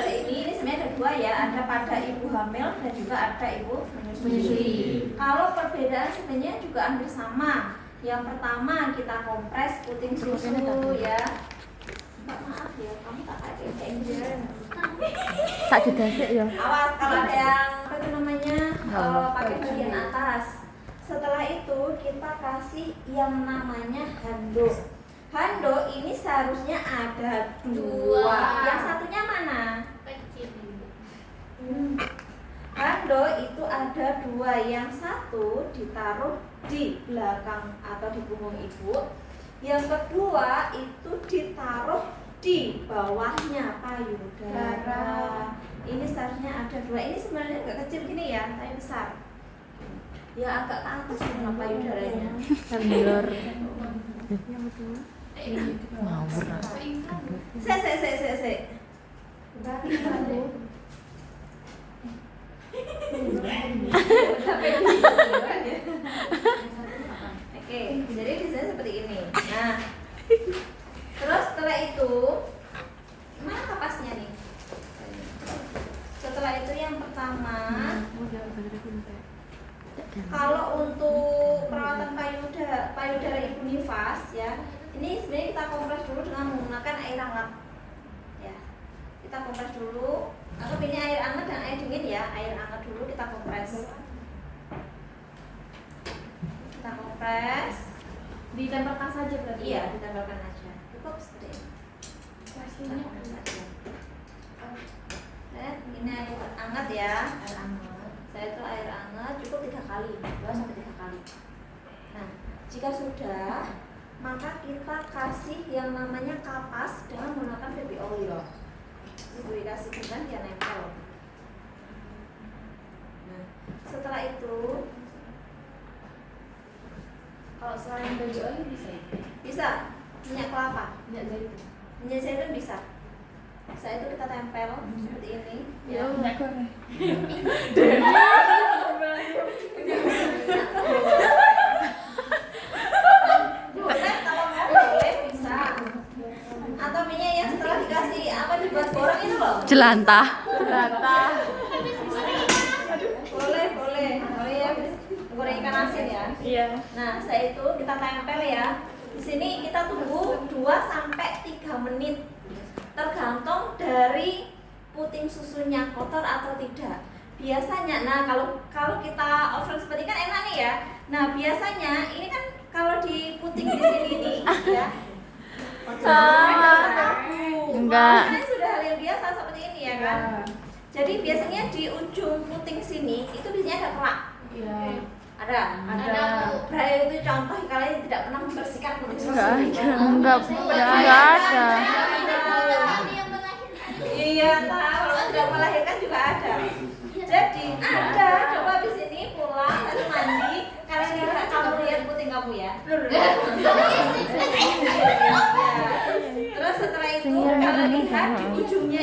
ini sebenarnya ada dua ya, ada pada ibu hamil dan juga ada ibu menyusui. Kalau perbedaan sebenarnya juga hampir sama. Yang pertama kita kompres puting susu ya. Mbak, maaf ya, kamu tak pakai kayak gini. Tak didasek ya. Awas kalau ada yang apa itu namanya pakai bagian atas. Setelah itu kita kasih yang namanya handuk. Handuk ini seharusnya ada dua. Yang satunya mana? Kecil. Handuk itu ada dua. Yang satu ditaruh di belakang atau di punggung ibu. Yang kedua itu ditaruh di bawahnya payudara. Ini seharusnya ada dua. Ini sebenarnya nggak kecil gini ya, tapi besar. Ya agak ke atas dengan payudaranya. Sambil Ngawur. Se. Oke, jadi desain seperti ini. Nah, terus setelah itu, mana kapasnya nih? Setelah itu yang pertama, kalau untuk perawatan payudara ibu nifas ya, ini sebenarnya kita kompres dulu dengan menggunakan air hangat. Ya, kita kompres dulu. Atau ini air hangat dan air dingin ya, air hangat dulu kita kompres. Kita kompres. Ditempelkan saja berarti? Iya, ditempelkan aja. Cukup seperti ini. Kita kompres aja. Ini air hangat ya, air hangat. Saya itu air hangat cukup 3 kali, 2 sampai 3 kali. Nah, jika sudah, maka kita kasih yang namanya kapas dengan menggunakan baby oil. Ibu dikasih kemudian dia nempel. Nah, setelah itu, Kalau selain baby oil bisa? minyak kelapa, Minyak zaitun. minyak zaitun bisa. Setelah itu kita tempel seperti ini. Ya, minyak goreng. boleh kalau mau boleh bisa. Atau minyak yang setelah dikasih apa dibuat goreng itu loh. jelantah. Boleh ya, goreng ikan asin ya. Iya. Nah, setelah itu kita tempel ya. Di sini kita tunggu 2 sampai 3 menit. Tergantung dari puting susunya kotor atau tidak. Biasanya, nah kalau kita oven seperti ini kan enak nih ya. Nah, biasanya ini kan kalau di puting di sini nih ya. Enggak. Ini sudah hal yang biasa seperti ini ya kan. Jadi biasanya di ujung puting sini itu biasanya ada kerak. Iya. Ada. Berarti itu contoh kalian tidak pernah membersihkan puting susu. Enggak ada. Iya, kalau tidak melahirkan juga ada. Jadi ada. Coba habis ini pulang lalu mandi. Kalian lihat, kamu lihat puting kamu ya. Terus setelah itu kalian lihat di ujungnya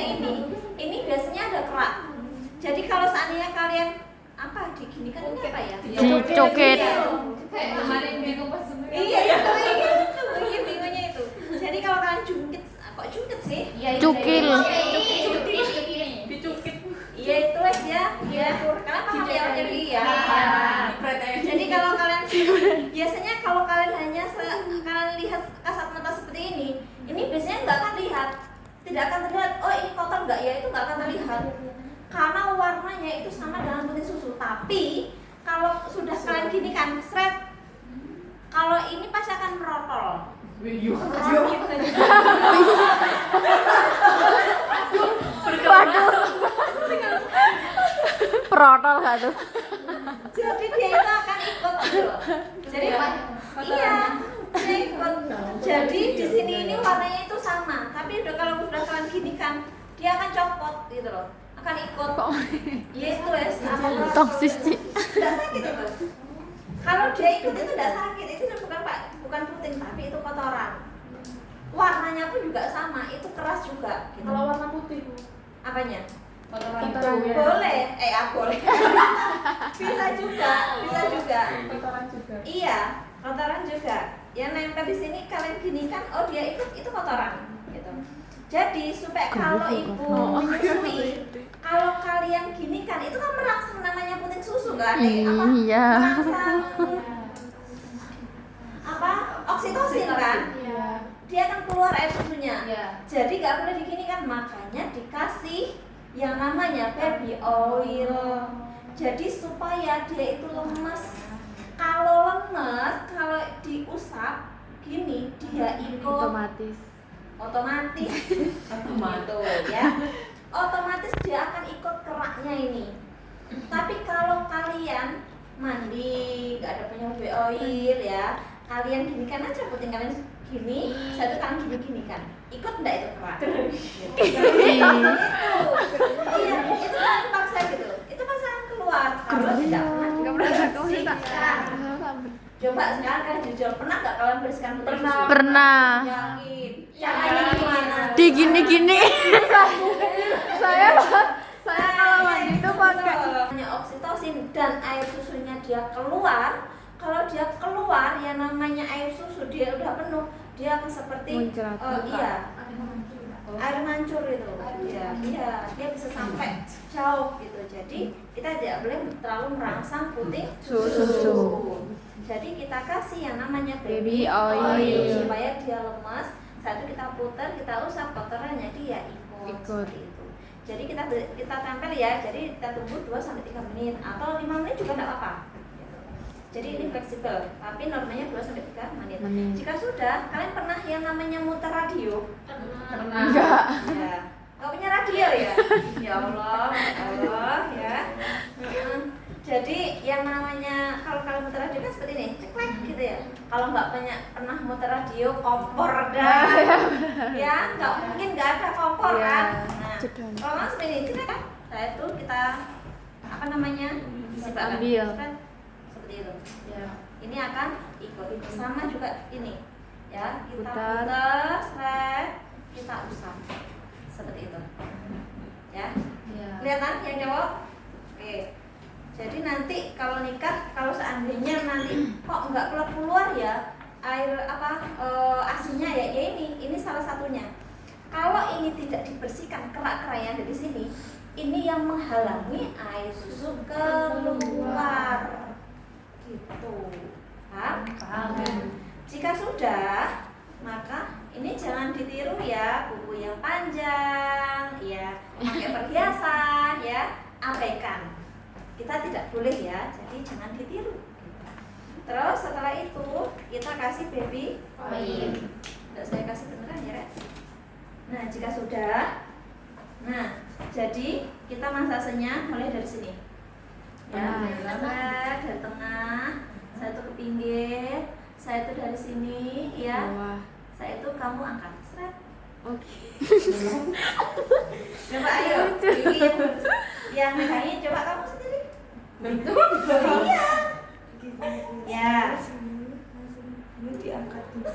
ini biasanya ada kerak. Jadi kalau seandainya kalian apa diginikan ini apa ya? Dicokit. Kayak kemarin bingung pas sebelum. Iya ya, itu bingungnya itu. Jadi kalau kalian jungkit, kok jungkit sih? Cukil. Dicukit. Iya itu wes ya. Iya. Karena paham ya jadi ya. Jadi kalau kalian biasanya kalau kalian hanya kalian lihat kasat mata seperti ini biasanya nggak akan lihat, tidak akan terlihat. Oh ini kotor nggak ya, itu nggak akan terlihat. Karena warnanya itu sama dengan puting susu. Tapi kalau sudah kalian gini kan, seret. Kalau ini pasti akan merotol. Waduh. Protol gak tuh? Jadi dia itu akan ikut gitu loh. Jadi iya, dia ikut. Jadi di sini ini warnanya itu sama, tapi udah kalau sudah kalian gini kan, dia akan copot gitu loh. Akan ikut. Iya itu ya, sama Toksis, Ci. tidak sakit itu. Kalau dia ikut itu tidak sakit, itu bukan puting tapi itu kotoran. Warnanya pun juga sama, itu keras juga. Gitu. Kalau warna putih Bu. Apanya? Kotoran Itu itu ya. boleh, boleh. bisa juga. Kotoran juga. Iya, kotoran juga. Yang nempel di sini kalian gini kan, oh dia ikut itu kotoran, gitu. Jadi supaya kalau ibu menyusui, kalau kalian gini kan itu kan merangsang namanya puting susu kan? Iya. Merangsang apa? Oksitosin kan? Iya. Dia akan keluar air susunya. Iya. Jadi nggak boleh diginikan, makanya dikasih yang namanya baby oil. Jadi supaya dia itu lemes. Kalau lemes, kalau diusap gini dia ikut otomatis gitu ya. Otomatis dia akan ikut keraknya ini. Tapi kalau kalian mandi nggak ada punya baby oil ya, kalian ginikan aja puting kalian gini, satu kalian gini kan, ikut enggak itu kerak? Iya, itu kan paksa gitu, itu pasangan keluar kalau tidak pernah dibersihkan. Coba sekarang kan jujur, pernah nggak kalian bersihkan puting susu? Pernah. Yakin? Caranya gimana? Di gini-gini. Saya kalau mandi itu pakai hanya oksitosin dan air susunya dia keluar. Kalau dia keluar ya namanya air susu dia udah penuh, dia akan seperti iya air mancur itu. Iya, dia bisa sampai jauh gitu. Jadi kita tidak boleh terlalu merangsang puting susu. Jadi kita kasih yang namanya baby oil supaya dia lemas. Satu kita putar, kita usap kotorannya dia ikut. Seperti itu. Jadi kita tempel ya. Jadi kita tunggu 2 sampai 3 menit atau 5 menit juga enggak apa-apa. Gitu. Jadi ini fleksibel, tapi normanya 2 sampai 3 menit. Jika sudah, kalian pernah yang namanya muter radio? Pernah. Enggak. Ya. Enggak punya radio ya? Ya Allah ya. Jadi yang namanya kalau kalian muter radio kan seperti ini, ceklek gitu ya. Kalau nggak pernah muter radio, kompor dah. Ya, nggak mungkin nggak ada kompor kan. Nah, kalau nggak seperti ini, kan? Saya tuh kita apa namanya? Ambil. Seperti itu. Ya. Ini akan ikut sama juga ini. Ya, kita Putar. putar, seret, kita usap. Seperti itu. Ya. Ya. Kelihatan yang cowok? Oke. Jadi nanti kalau nikah, kalau seandainya nanti kok nggak keluar ya air asinya ya ini salah satunya. Kalau ini tidak dibersihkan kerak-kerak yang ada di sini, ini yang menghalangi air susu keluar. Gitu. Paham? Jika sudah, maka ini jangan ditiru ya, buku yang panjang, ya, pakai perhiasan, ya, abaikan. Kita tidak boleh ya, jadi jangan ditiru. Terus setelah itu kita kasih baby oil. Tidak saya kasih beneran ya, Rek. Nah jika sudah, nah jadi kita masasenya mulai dari sini. Ya, seret dari tengah, saya itu ke pinggir, saya itu dari sini, ya. Saya itu kamu angkat, seret. Oke. Coba ayo, ini yang megangin coba kamu sendiri. Iya. Ya. Diangkat dulu.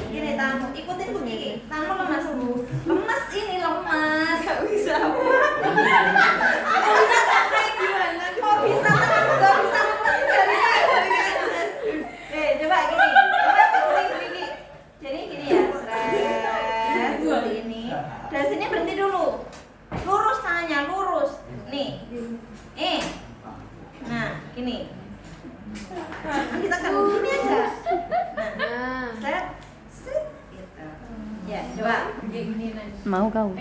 Gini tanganmu, ikutin Bu Kiki. Tanganmu lemas Bu. Lemas ini lemas. Gak bisa. Kayak gimana? Kok bisa tanganmu gak bisa lemas dari coba gini. Lemas Bu Kiki. Jadi gini ya, seret seperti ini. Dari sini berhenti dulu. Lurus tangannya, lurus. Nih. Nah, gini. Kita kan gini aja. Nah, set, gitu. Ya, coba. Mau kau?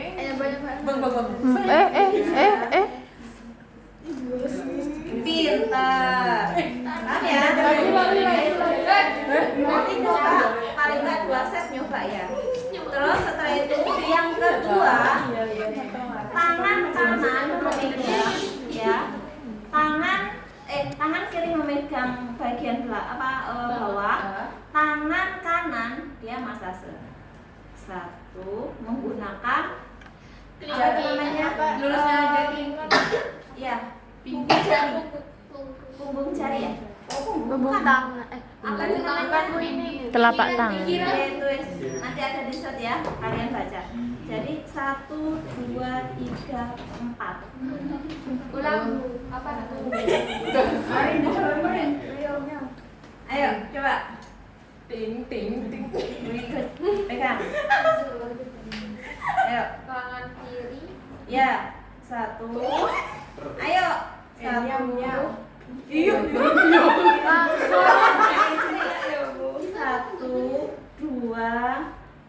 Pintar. Paham ya? Nanti coba paling nggak 2 set nyoba ya. Terus setelah itu yang kedua, tangan kanan memegang ya. Tangan kiri memegang bagian bawah, tangan kanan dia masase. 1 menggunakan apa namanya? Lurusnya jadi Ya, punggung jari ya. Punggung tangan. Apa itu namanya? Telapak tangan. Itu nanti ada di shot ya, kalian baca. Jadi 1, 2, 3, 4. ulang apa? Ayo, coba. Ting. Pegang. Ayo. Tangan kiri. Ya, 1. Ayo. 1. Iya. 1, 2,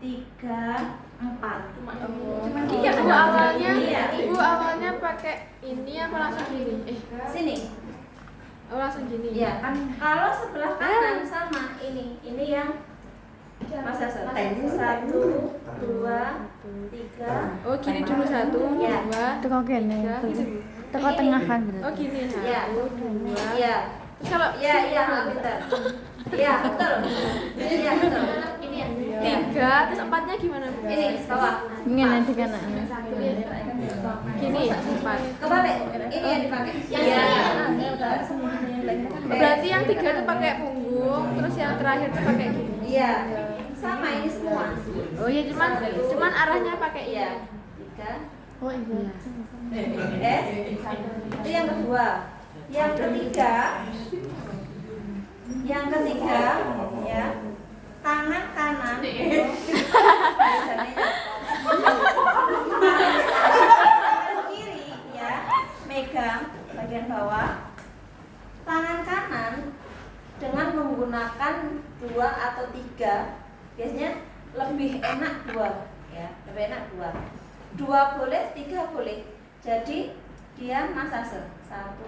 3, 4. Iya, ibu awalnya, Iya. ibu awalnya pakai ini apa langsung gini? Sini. Oh, langsung gini. Iya. Kalau sebelah kanan sama ini yang masa 1, 2, 3. Oh, gini dulu 1, Iya. 2, Teko kene. 3, gitu. Teko tengahan Oh, berarti. gini 1, Iya. 2. Iya. Terus kalau Iya, betul. Iya, betul. Iya, betul. Ini ya. 3, terus 4-nya gimana? Ini bawah. Ngene iki kanane. Gini, 4. Kebalik. Ini yang dipakai. Iya. Berarti yang 3 itu pakai punggung, terus yang terakhir itu pakai gini. Iya. Sama ini semua. Oh iya, cuman arahnya pakai ini. Iya. 3. Oh iya. S. Itu yang kedua. Yang ketiga ya, tangan kanan tangan kiri ya, megang bagian bawah. Tangan kanan dengan menggunakan 2 atau 3, biasanya lebih enak 2 ya, lebih enak 2. 2 boleh, 3 boleh. Jadi dia masase 1,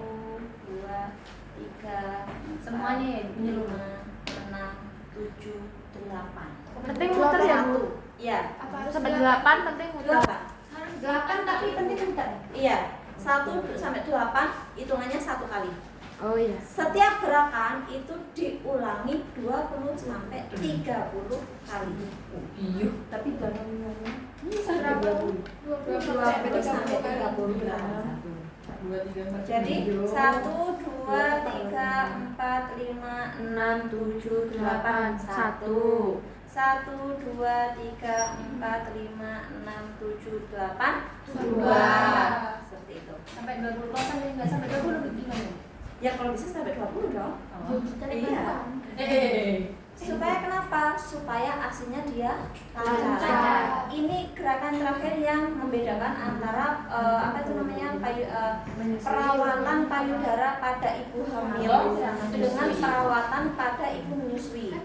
2, 3, Semuanya ya, 5, 6, 7, 8. Penting muter ya, Bu? Iya. Sampai 8 penting muter. 8 tapi penting muter. Iya. 1 sampai 8 hitungannya 1 kali. Oh iya. Setiap gerakan itu diulangi 20 sampai 30 kali. Iya, tapi bangunannya ini sampai 20 sampai 30 kali. Jadi 1, 2, 3, 4, 5, 6, 7, 8, 1. 1, 2, 3, 4, 5, 6, 7, 8, 2. Seperti itu. Sampai 20 sampai enggak sampai 20 gimana? Ya kalau bisa sampai 20 dong. Iya. Supaya kenapa? Supaya aksinya dia lancar. Ini gerakan terakhir yang membedakan antara perawatan payudara pada ibu hamil dengan perawatan pada ibu menyusui.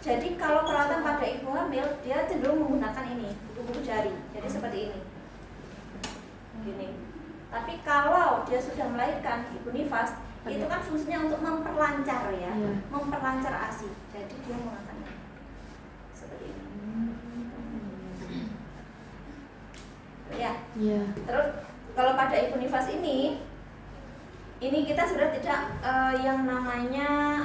Jadi kalau perawatan pada ibu hamil dia cenderung menggunakan ini, buku-buku jari. Jadi seperti ini. Gini. Tapi kalau dia sudah melahirkan ibu nifas, itu kan fungsinya untuk memperlancar ya, memperlancar ASI. Jadi dia menggunakan ini. Seperti ini. Ya. Iya. Terus kalau pada ibu nifas ini kita sudah tidak yang namanya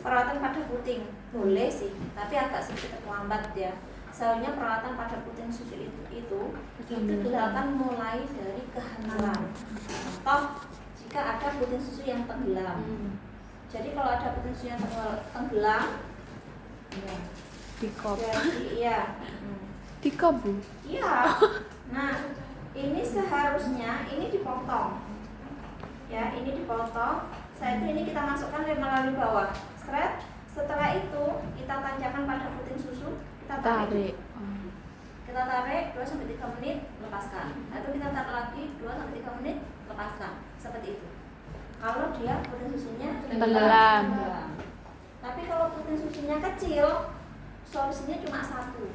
perawatan pada puting. Boleh sih, tapi agak sedikit terlambat ya. Soalnya perawatan pada puting susu itu dilakukan mulai dari kehamilan. Contoh, jika ada puting susu yang tenggelam. Jadi kalau ada puting susu yang tenggelam, Dikop. jadi ya. Dikop, Bu. Iya. Nah, ini seharusnya ini dipotong. Ya, ini dipotong. Setelah itu ini kita masukkan melalui bawah. Stret. Setelah itu kita tancapkan pada puting susu, kita tarik. Kita tarik 2 sampai 3 menit, lepaskan. Lalu kita tarik lagi 2 sampai 3 menit, lepaskan. Seperti itu. Kalau dia puting susunya Tenggelam. Tapi kalau puting susunya kecil, solusinya cuma 1.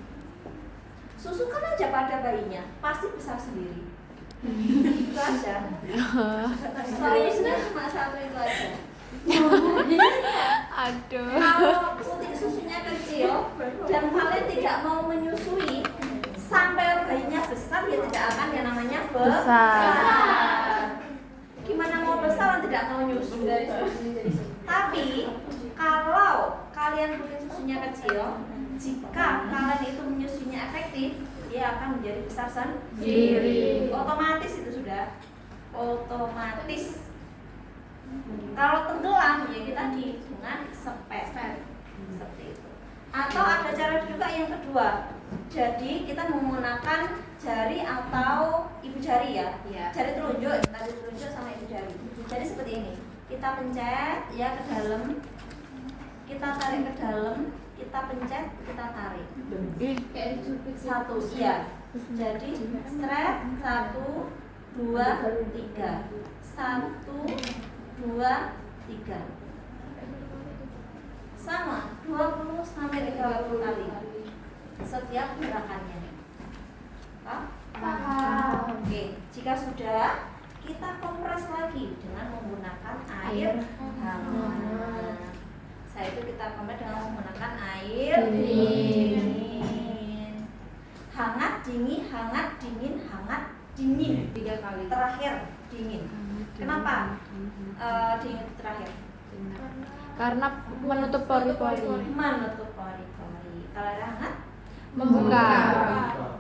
Susukan aja pada bayinya, pasti besar sendiri. Itu aja. Solusinya cuma 1 itu aja. Aduh. Kalau puting susunya kecil dan kalian tidak mau menyusui sampai bayinya besar, ya tidak akan yang namanya besar. Gimana mau besar dan tidak mau nyusu? Tapi kalau kalian puting susunya kecil, jika kalian itu menyusuinya efektif, dia akan menjadi besar sendiri. Otomatis itu sudah otomatis. Kalau tenggelam ya kita dengan sepet seperti itu. Atau ada cara juga yang kedua. Jadi kita menggunakan jari atau ibu jari ya. Jari telunjuk, tadi telunjuk sama ibu jari. Jadi seperti ini. Kita pencet ya ke dalam kita tarik ke dalam, kita pencet, kita tarik. Ih, Kayak dicubit Satu, iya. Jadi stret 1, 2, 3. 1, 2, 3. Sama 20 sampai 30 kali setiap gerakannya. Paham? Oke, jika sudah, kita kompres lagi dengan menggunakan air hangat. Setelah itu kita kompres dengan menggunakan air dingin. Hangat, dingin, hangat, dingin, hangat, dingin. 3 kali. Terakhir dingin. Kenapa dingin terakhir? karena menutup pori-pori. Menutup pori-pori. Kalau air hangat Membuka.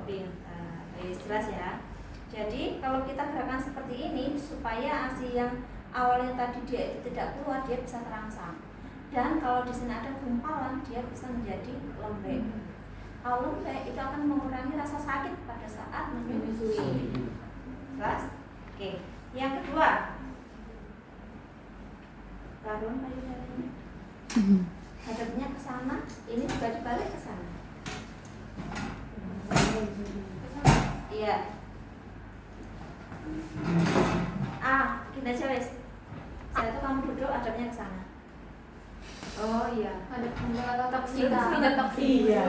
pintar. Jelas ya. Jadi kalau kita gerakan seperti ini supaya ASI yang awalnya tadi dia itu tidak keluar, dia bisa terangsang. Dan kalau di sini ada gumpalan, dia bisa menjadi lembek. Kalau lembek itu akan mengurangi rasa sakit pada saat menyusui. Jelas? Oke. Yang kedua, garun payudaranya. Hadapnya ke sana, ini juga dibalik ke sana. Iya. Gini aja wes. Saya tuh kamu duduk, hadapnya ke sana. Oh iya. Ada pembawa toksik. Iya.